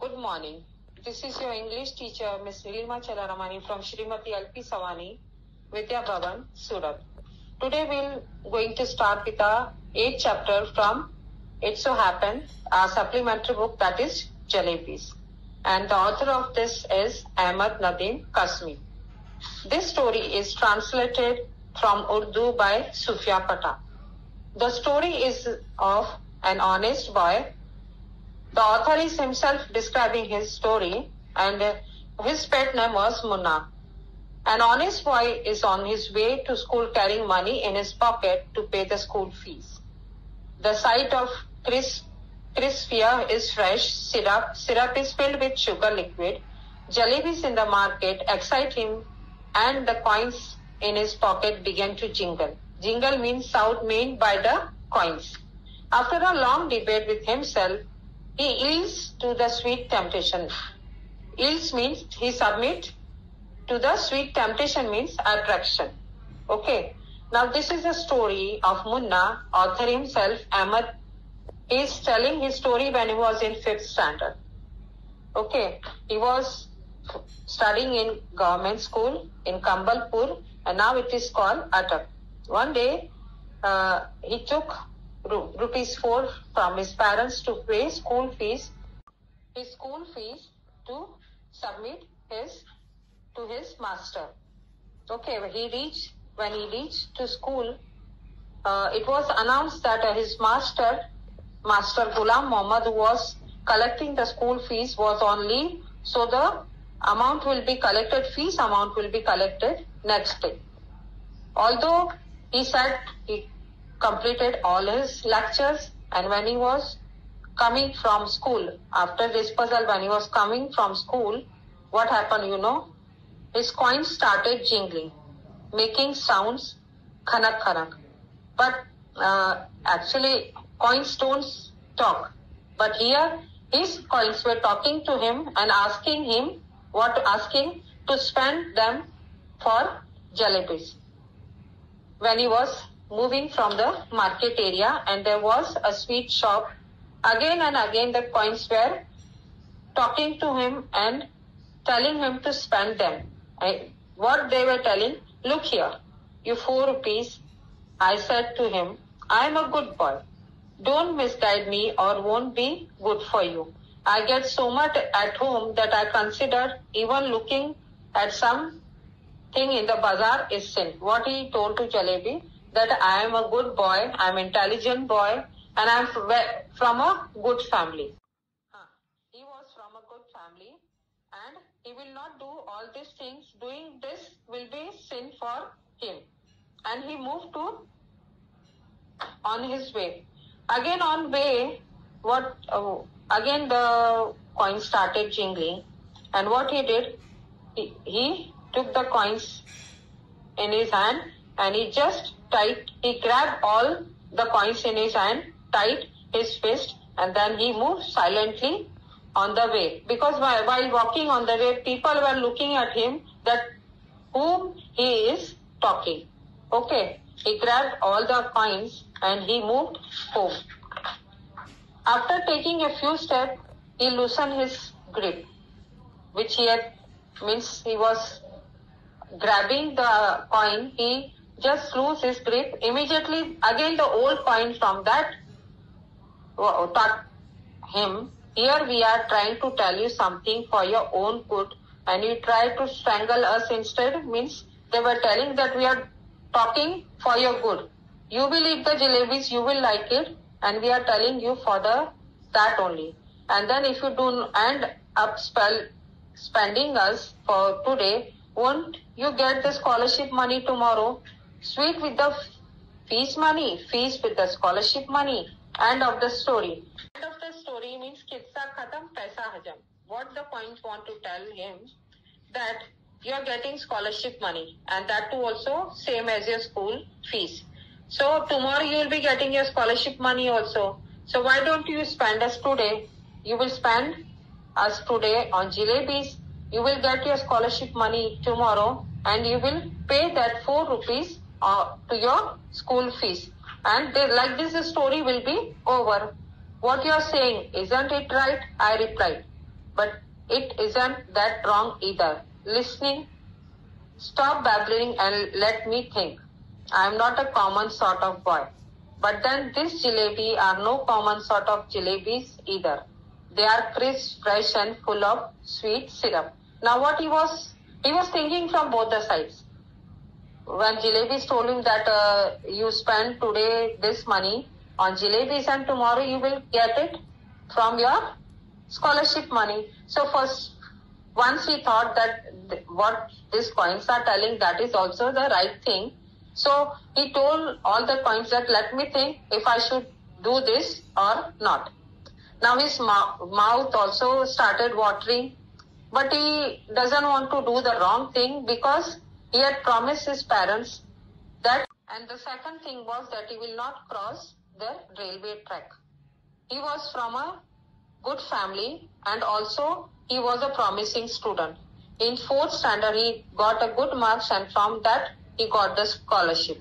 Good morning. This is your English teacher, Ms. Nilima Chalaramani from Srimati L.P. Savani, Vidya Bhavan, Surat. Today we're going to start with our 8th chapter from It So Happened, our supplementary book, that is Jalebis. And the author of this is Ahmad Nadeem Kasmi. This story is translated from Urdu by Sufia Pata. The story is of an honest boy. The author is himself describing his story, and his pet name was Munna. An honest boy is on his way to school carrying money in his pocket to pay the school fees. The sight of crispia is fresh, syrup is filled with sugar liquid, jalebis in the market excite him, and the coins in his pocket began to jingle. Jingle means sound made by the coins. After a long debate with himself, he yields to the sweet temptation. Yields means he submit to the sweet temptation means attraction. Okay. Now this is the story of Munna. Author himself, Ahmad, is telling his story when he was in 5th standard. Okay. He was studying in government school in Kambalpur, and now it is called Attak. One day, he took rupees 4 from his parents to pay his school fees to submit to his master. Okay, when he reached to school, it was announced that his master Ghulam Muhammad, who was collecting the school fees, was on leave, so the fees amount will be collected next day. Although he said he completed all his lectures, and when he was coming from school, after dispersal, when he was coming from school, what happened, his coins started jingling, making sounds, khanak khanak. But actually, coins don't talk. But here, his coins were talking to him and asking to spend them for jalebis. When he was moving from the market area and there was a sweet shop, again and again the coins were talking to him and telling him to spend them. What they were telling, look here, you 4 rupees. I said to him, I am a good boy. Don't misguide me or won't be good for you. I get so much at home that I consider even looking at something in the bazaar is sin. What he told to Jalebi, that I am a good boy, I am an intelligent boy, and I am from a good family. He was from a good family, and he will not do all these things. Doing this will be sin for him. And he moved on his way. Again on way, again the coins started jingling, and what he did, he took the coins in his hand and he grabbed all the coins in his hand, tied his fist, and then he moved silently on the way. Because while walking on the way, people were looking at him that whom he is talking. Okay, he grabbed all the coins and he moved home. After taking a few steps, he loosened his grip, which he was grabbing the coin. He just loosed his grip. Immediately, again the old coin from that taught him, here we are trying to tell you something for your own good, and you try to strangle us instead. Means they were telling that we are talking for your good. You will eat the jalebis, you will like it, and we are telling you for that only. And then if you do end up spending us for today, won't you get the scholarship money tomorrow? Sweet with the fees money, fees with the scholarship money. End of the story. End of the story means kitsa khatam, paisa hajam. What the point want to tell him, that you are getting scholarship money, and that too also same as your school fees. So tomorrow you will be getting your scholarship money also. So why don't you spend us today? You will spend us today on jalebis. You will get your scholarship money tomorrow, and you will pay that 4 rupees to your school fees. And like this, the story will be over. What you are saying, isn't it right? I replied. but it isn't that wrong either. Listening, stop babbling and let me think. I am not a common sort of boy. But then this jalebi are no common sort of jalebis either. They are crisp, fresh and full of sweet syrup. Now what he was thinking from both the sides. When jalebis told him that you spend today this money on jalebis and tomorrow you will get it from your scholarship money. So first, once he thought that what these coins are telling, that is also the right thing. So he told all the coins that let me think if I should do this or not. Now his mouth also started watering, but he doesn't want to do the wrong thing because he had promised his parents that. And the second thing was that he will not cross the railway track. He was from a good family and also he was a promising student. In 4th standard, he got a good marks and from that he got the scholarship.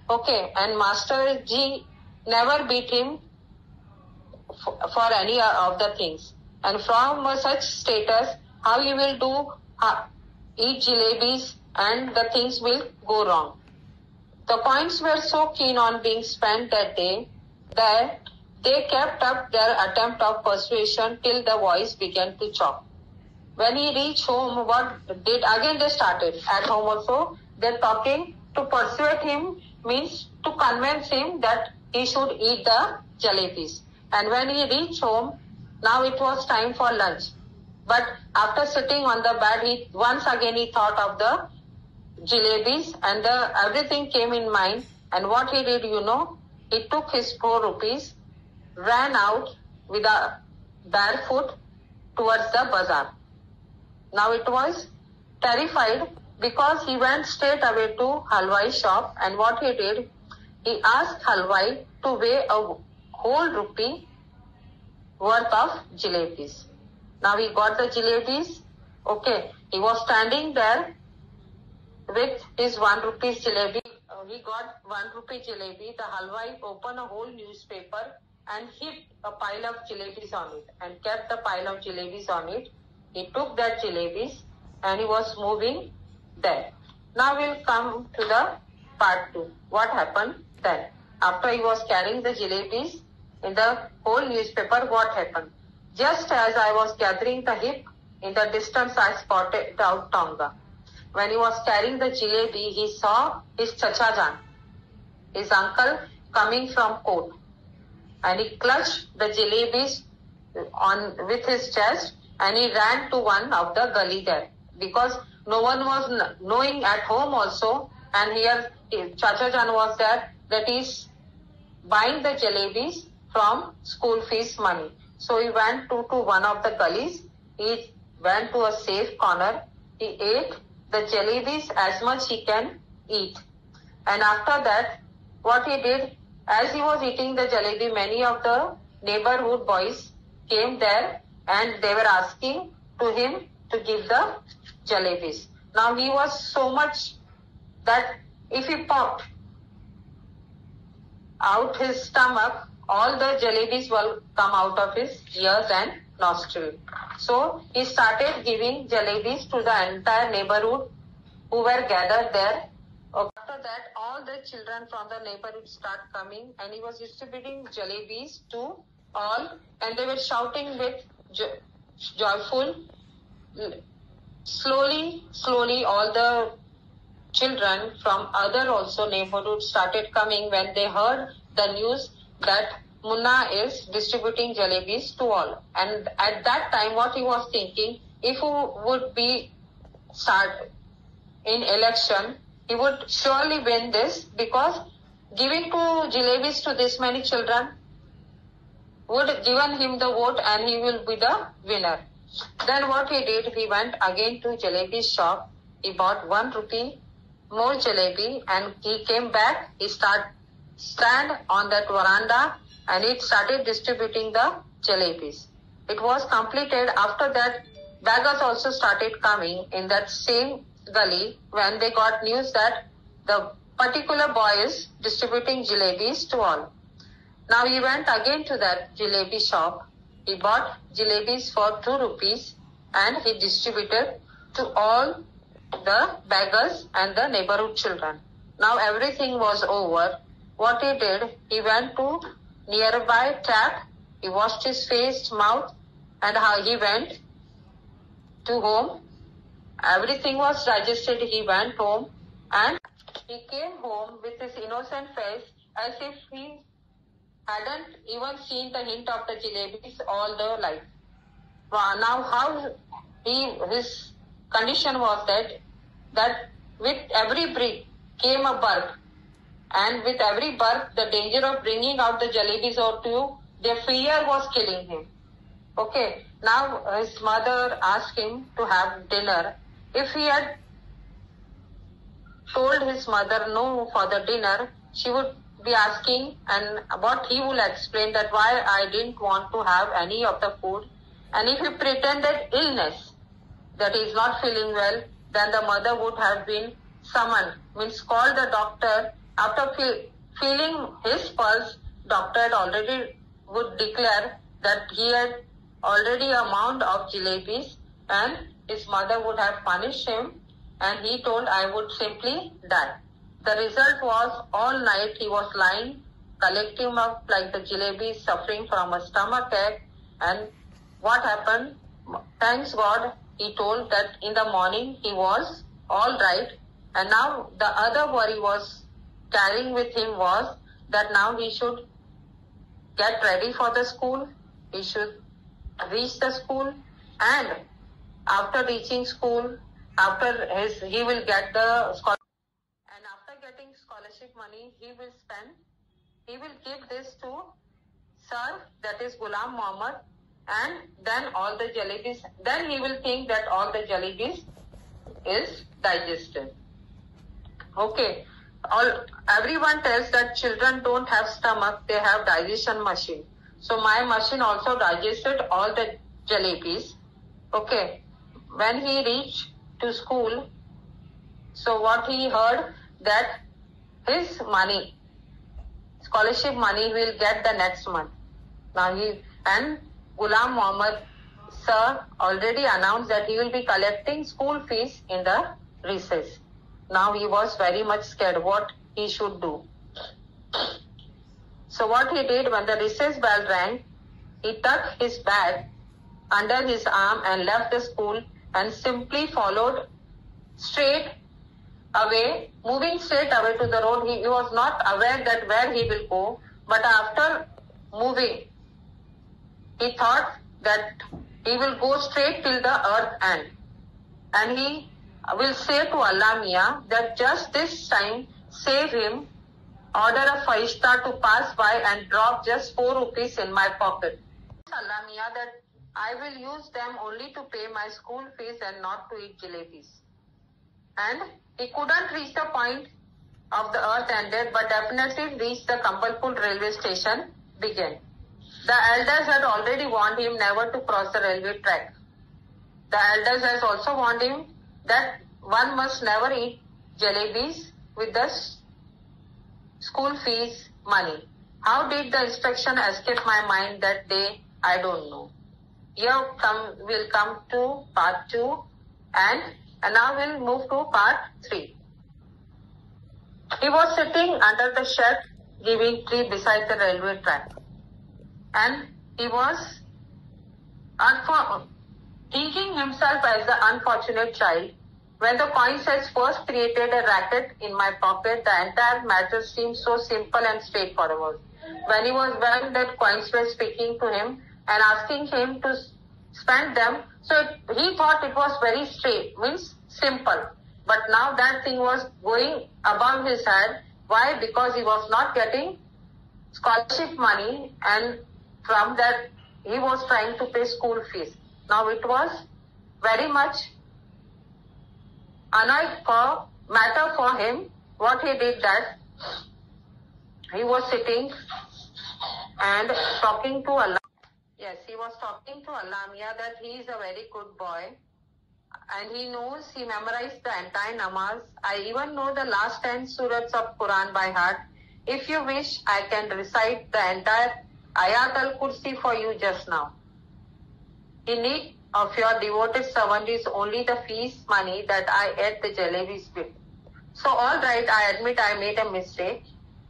Okay, and Master Ji never beat him for any of the things. And from such status, how he will do eat jalebis and the things will go wrong. The coins were so keen on being spent that day that they kept up their attempt of persuasion till the voice began to choke. When he reached home, again they started. At home also, they're talking to persuade him, means to convince him that he should eat the jalebis. And when he reached home, now it was time for lunch. But after sitting on the bed, once again he thought of the jalebis and everything came in mind. And what he did, he took his 4 rupees, ran out with a barefoot towards the bazaar. Now it was terrified because he went straight away to Halwai shop, and what he did, he asked Halwai to weigh a whole rupee worth of jalebis. Now he got the jalebis. Okay, he was standing there with his 1 rupee jalebi. He got 1 rupee jalebi. The Halwai opened a whole newspaper and heaped a pile of jalebis on it and kept the pile of jalebis on it. He took that jalebis and he was moving there. Now we'll come to the part 2. What happened then? After he was carrying the jalebis in the whole newspaper, what happened? Just as I was gathering the heap, in the distance I spotted out Tonga. When he was carrying the jalebi, he saw his Chacha Jan, his uncle, coming from court. And he clutched the jalebis with his chest and he ran to one of the gully there. Because no one was knowing at home also, and here Chacha Jan was there, that is buying the jalebis from school fees money. So he went to one of the gullies, he went to a safe corner, he ate the jalebis as much he can eat. And after that, what he did, as he was eating the jalebi, many of the neighborhood boys came there and they were asking to him to give the jalebis. Now he was so much that if he popped out his stomach, all the jalebis will come out of his ears and nostril. So he started giving jalebis to the entire neighborhood who were gathered there. After that, all the children from the neighborhood start coming and he was distributing jalebis to all, and they were shouting with joyful. Slowly all the children from other also neighborhoods started coming when they heard the news that Munna is distributing jalebis to all. And at that time, what he was thinking, if he would be start in election, he would surely win this, because giving to jalebis to this many children would given him the vote and he will be the winner. Then what he did, he went again to jalebi shop. He bought 1 rupee more jalebi and he came back. He stand on that veranda and he started distributing the jalebis. It was completed. After that, beggars also started coming in that same gully when they got news that the particular boy is distributing jalebis to all. Now he went again to that jalebi shop. He bought jalebis for 2 rupees and he distributed to all the beggars and the neighborhood children. Now everything was over. What he did, he went to nearby tap, he washed his face, mouth, and how he went to home. Everything was digested. He went home and he came home with his innocent face as if he hadn't even seen the hint of the jalebis all the life. Now how his condition was that with every breath came a burp, and with every burp the danger of bringing out the jalebis or two, the fear was killing him. Okay, now his mother asked him to have dinner. If he had told his mother no for the dinner, she would be asking, and what he will explain, that why I didn't want to have any of the food. And if he pretended illness, that he is not feeling well, then the mother would have been summoned, means called the doctor. After feeling his pulse, doctor had already would declare that he had already a mound of jalebis, and his mother would have punished him, and he told, I would simply die. The result was all night he was lying, collecting up like the jalebis, suffering from a stomach ache. And what happened? Thanks God, he told that in the morning he was all right. And now the other worry was carrying with him was that now he should get ready for the school. He should reach the school, and after reaching school, he will get the scholarship. And after getting scholarship money, he will give this to Sir, that is Ghulam Muhammad, and then all the jalebis, then he will think that all the jalebis is digested. Okay. Everyone tells that children don't have stomach, they have digestion machine. So my machine also digested all the jalebis. Okay. When he reached to school, so what he heard, that his money, scholarship money, will get the next month. Now and Ghulam Muhammad sir already announced that he will be collecting school fees in the recess. Now he was very much scared what he should do. So what he did, when the recess bell rang, he tucked his bag under his arm and left the school and simply followed straight away, moving straight away to the road. He was not aware that where he will go, but after moving, he thought that he will go straight till the earth end. And he will say to Allah Mia that just this time save him, order a Farishta to pass by and drop just 4 rupees in my pocket. Allah Mia that I will use them only to pay my school fees and not to eat jalebis. And he couldn't reach the point of the earth ended, but definitely reached the Kambalpur railway station began. The elders had already warned him never to cross the railway track. The elders has also warned him that one must never eat jalebis with the school fees money. How did the instruction escape my mind that day? I don't know. Here we'll come to part 2, and now we'll move to part 3. He was sitting under the shed giving tree beside the railway track, and he was thinking himself as the unfortunate child. When the coins has first created a racket in my pocket, the entire matter seemed so simple and straightforward. When that coins were speaking to him and asking him to spend them, so he thought it was very straight, means simple. But now that thing was going above his head. Why? Because he was not getting scholarship money, and from that he was trying to pay school fees. Now it was very much matter for him. What he did, that he was sitting and talking to Allah. Yes, he was talking to Allah Mia that he is a very good boy, and he knows, he memorized the entire namaz. I even know the last 10 surahs of Quran by heart. If you wish, I can recite the entire Ayat al-Kursi for you just now. In need of your devoted servant is only the fees money that I ate the jalebis with. So all right, I admit I made a mistake.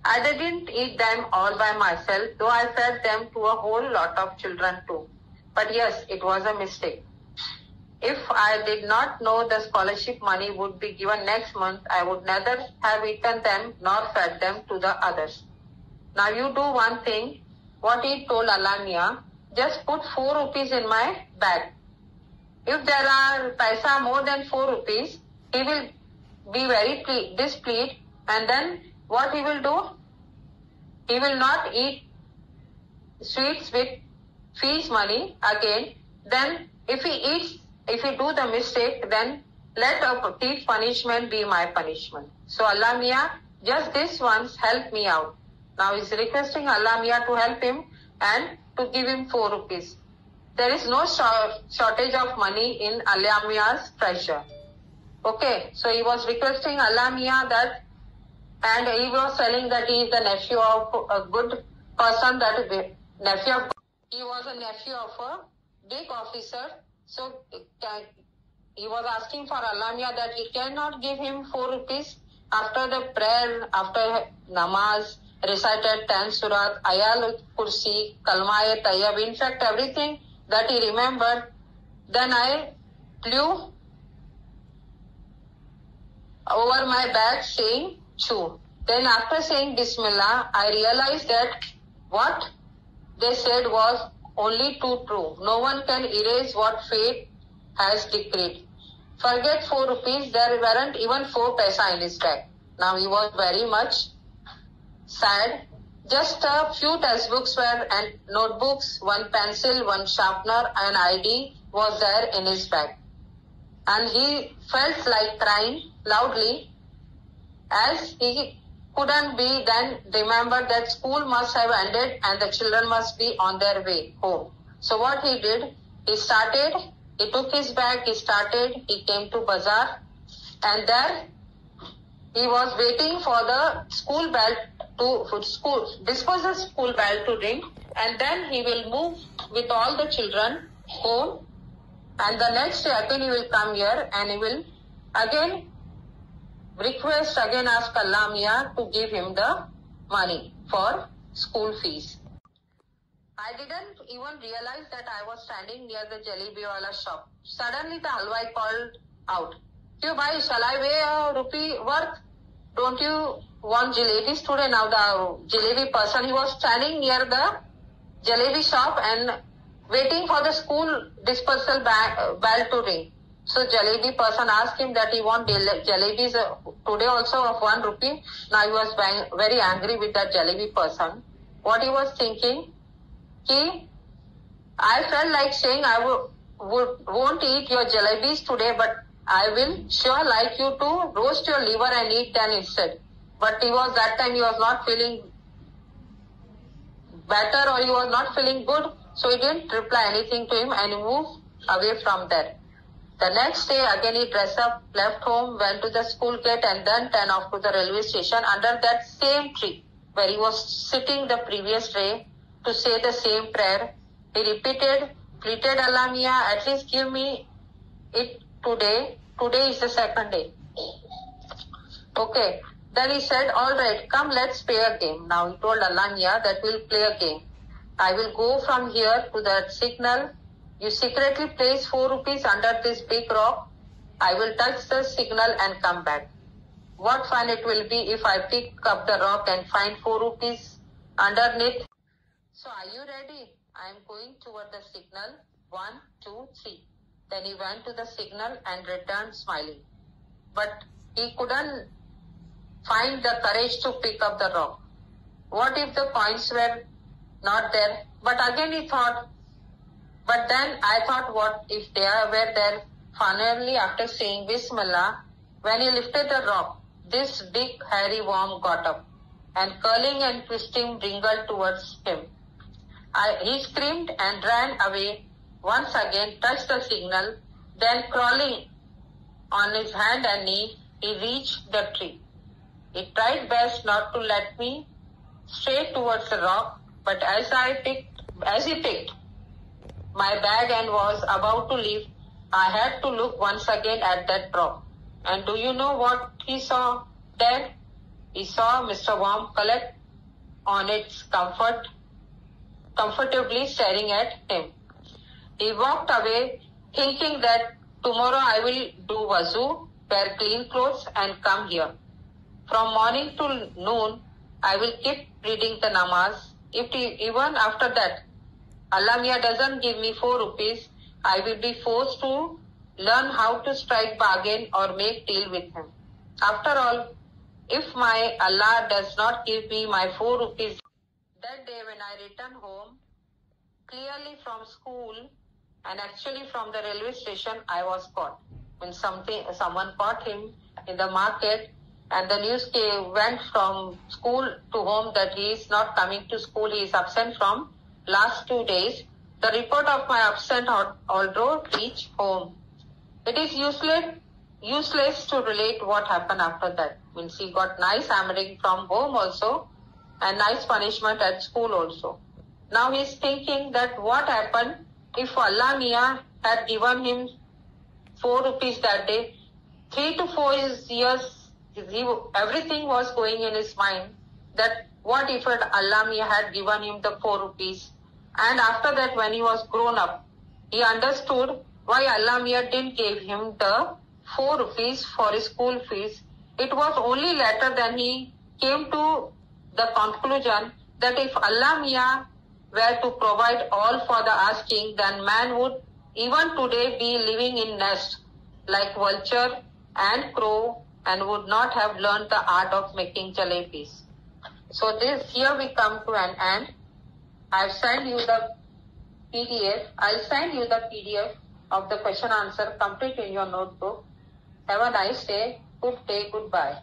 I didn't eat them all by myself, though I fed them to a whole lot of children too. But yes, it was a mistake. If I did not know the scholarship money would be given next month, I would neither have eaten them nor fed them to the others. Now you do one thing, what he told Alamia, just put 4 rupees in my bag. If there are paisa more than 4 rupees, he will be very displeased, and then what he will do? He will not eat sweets with fees money again. Then if he do the mistake, then let a thief punishment be my punishment. So Allah Mia, just this once help me out. Now he's requesting Allah Mia to help him and to give him 4 rupees. There is no shortage of money in Allah Mia's treasure. Okay, so he was requesting Allah Mia that, and he was telling that he is the nephew of a good person, that is nephew of, he was a nephew of a big officer. So he was asking for Allah Mia that he cannot give him 4 rupees after the prayer, after namaz, recited 10 surat, Ayal Kursi, Kalma Tayyab, in fact everything that he remembered. Then I flew over my back saying Chu. Then after saying Bismillah, I realized that what they said was only too true. No one can erase what fate has decreed. Forget 4 rupees, there weren't even 4 paisa in his bag. Now he was very much sad. Just a few textbooks and notebooks, 1 pencil, 1 sharpener, and ID was there in his bag. And he felt like crying loudly, as he couldn't be then remember that school must have ended and the children must be on their way home. So what he did, he took his bag, he came to bazaar, and there he was waiting for the school bell to ring, and then he will move with all the children home, and the next day again he will come here and he will again ask Allah Mia to give him the money for school fees. I didn't even realize that I was standing near the jalebi wala shop. Suddenly the halwai called out, "Kyo bhai, shall I weigh a rupee worth? Don't you want jalebis today?" Now the jalebi person, he was standing near the jalebi shop and waiting for the school dispersal bell to ring. So jalebi person asked him that he want jalebis today also of 1 rupee. Now he was very angry with that jalebi person. What he was thinking, I felt like saying I won't eat your jalebis today, but I will sure like you to roast your liver and eat them instead. But he was not feeling better, or he was not feeling good, so he didn't reply anything to him and he moved away from there. The next day again he dressed up, left home, went to the school gate, and then turned off to the railway station under that same tree where he was sitting the previous day to say the same prayer. He pleaded Allah Mia, at least give me it today. Today is the 2nd day. Okay. Then he said, all right, come, let's play a game. Now he told Allah Mia that we'll play a game. I will go from here to that signal. You secretly place 4 rupees under this big rock. I will touch the signal and come back. What fun it will be if I pick up the rock and find 4 rupees underneath. So are you ready? I am going toward the signal. 1, 2, 3. Then he went to the signal and returned smiling. But he couldn't find the courage to pick up the rock. What if the coins were not there? But again he thought, but then I thought, what if they were there? Finally, after saying Bismillah, when he lifted the rock, this big hairy worm got up and curling and twisting wriggled towards him. He screamed and ran away once again, touched the signal, then crawling on his hand and knee, he reached the tree. He tried best not to let me straight towards the rock, but as he picked my bag and was about to leave, I had to look once again at that drop. And do you know what he saw there? He saw Mr. Worm collect on its comfortably staring at him. He walked away thinking that tomorrow I will do wuzu, wear clean clothes and come here. From morning to noon, I will keep reading the namaz. Even after that, Allah Mia doesn't give me 4 rupees, I will be forced to learn how to strike bargain or make deal with him. After all, if my Allah does not give me my 4 rupees, that day when I returned home, clearly from school and actually from the railway station, I was caught. When someone caught him in the market and the news went from school to home that he is not coming to school, he is absent from last 2 days. The report of my absent although reached home. It is useless to relate what happened after that. Means he got nice hammering from home also and nice punishment at school also. Now he is thinking that what happened if Allah Mia had given him 4 rupees that day. 3 to 4 years, everything was going in his mind that what if Allah Mia had given him the 4 rupees. And after that, when he was grown up, he understood why Allah Mia didn't give him the 4 rupees for his school fees. It was only later than he came to the conclusion that if Allah Mia were to provide all for the asking, then man would even today be living in nest like vulture and crow and would not have learned the art of making jalebis. So here we come to an end. I've sent you the PDF. I'll send you the PDF of the question answer complete in your notebook. Have a nice day. Good day. Goodbye.